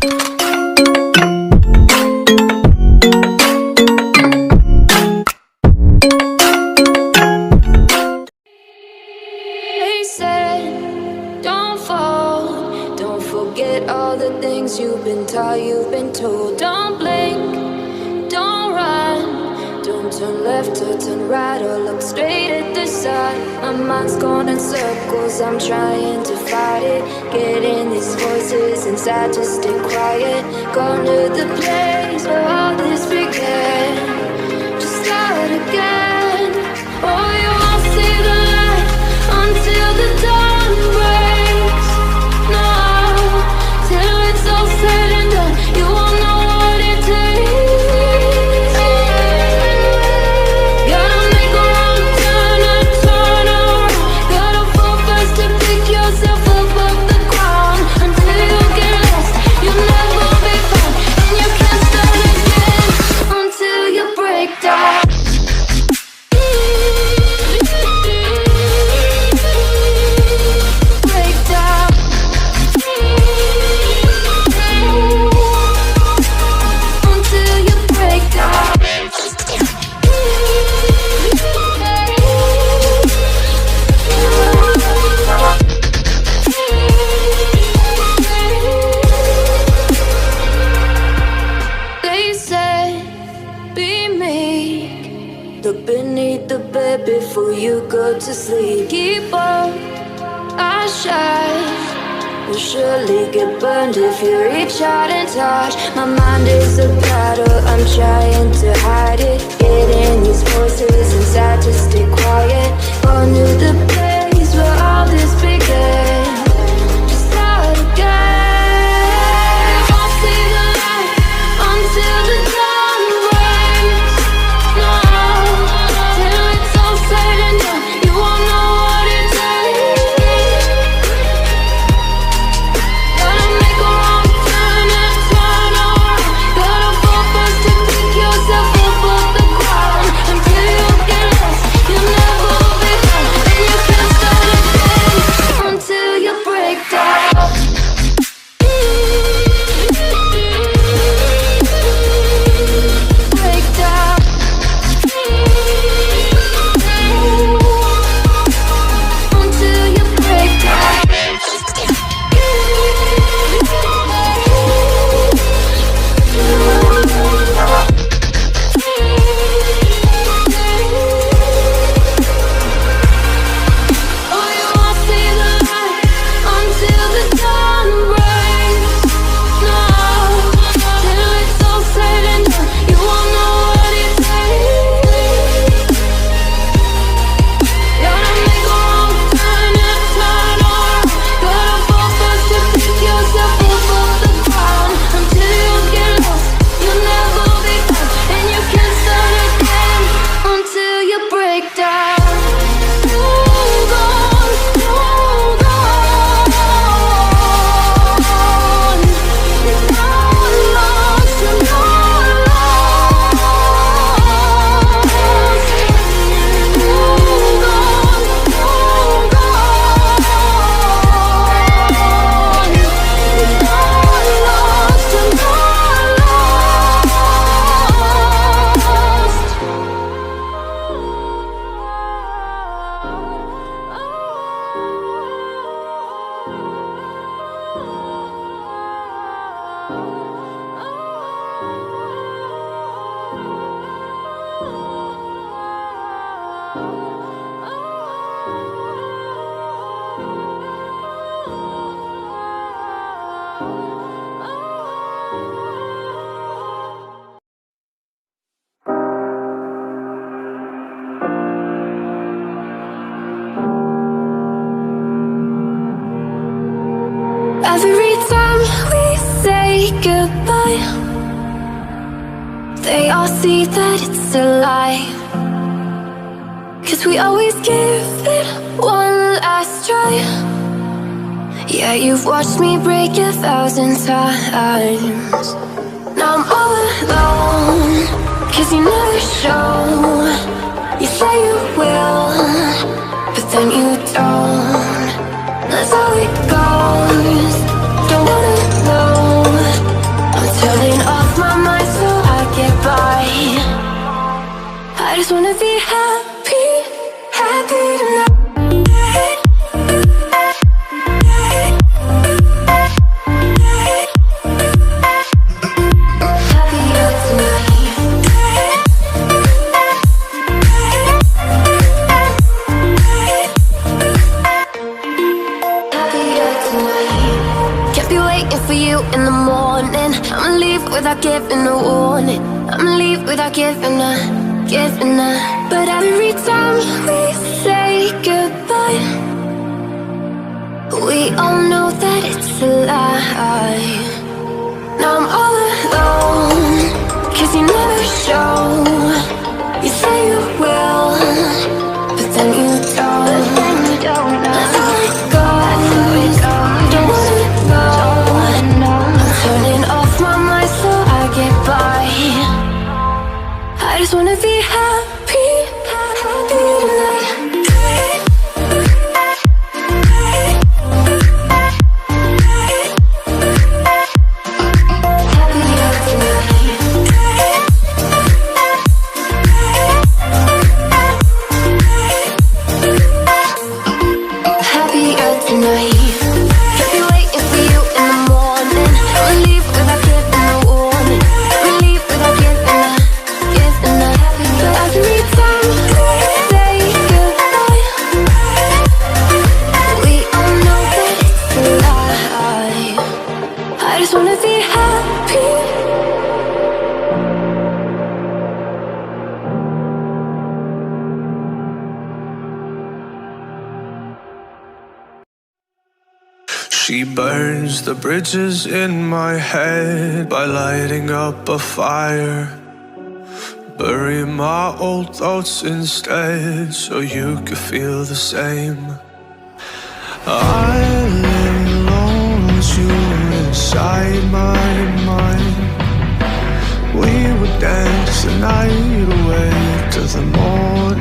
They said, don't fall, don't forget all the things you've been taught, you've been told. Don't blink, don't run, don't turn left or turn right or look straight at the sun. My mind's going in circles, I'm trying to fight it. Getting these voices inside to stay quiet. Gone to the place where all this began. Just start again. Oh, you won't see the light until the dawn breaks. No, till it's all said and done, you won't know what it takes. Gotta make a wrong turn and turn around. Gotta fall fast to pick yourself up off the ground. Until you get lost, you'll never be found. And you can't start again until you break down. Break down. Until you break down. They said, be meek, look beneath the bed before you go to sleep. Keep on, I shine. You'll surely get burned if you reach out and touch. My mind is a battle, I'm trying to hide it. Getting these voices inside to stay quiet. Gone to the place where all this began. Just start again. You won't see the light until the dawn breaks. No, till it's all said and done, you won't know what it takes. Gotta make a wrong turn and turn around. Gotta fall fast to pick yourself up off the ground. Until you get lost, you'll never be found. And you can't start again until you break down. Break down. Until you break down. Oh, you won't see the light until the dawn breaks. No, till it's all said and done, you won't know what it takes. Gotta make a wrong turn and turn around. Gotta fall fast to pick yourself up off the ground. Until you get lost, you'll never be found. And you can't start again until you break down. Hold on, hold on. You're not lost, you're not lost. Hold on, hold on. You're not lost, you're not Every time we say goodbye, they all see that it's a lie. 'Cause we always give it one last try. Yeah, you've watched me break 1,000 times. Now I'm all alone, 'cause you never show. You say you will, but then you don't. That's how it goes. Don't wanna know I just wanna be happy, happy tonight. For you in the morning, I'ma leave without giving a warning. I'ma leave without giving a. But every time we say goodbye, we all know that it's a lie. Now I'm all alone, 'cause you never show. You say you will, but then you don't. Let's let it go. Don't wanna know. Turning off my mind so I get by. I just wanna be happy, happy tonight. Happier tonight. She burns the bridges in my head by lighting up a fire. Bury my old thoughts instead so you could feel the same. I lay alone with you inside my mind. We would dance the night away to the morning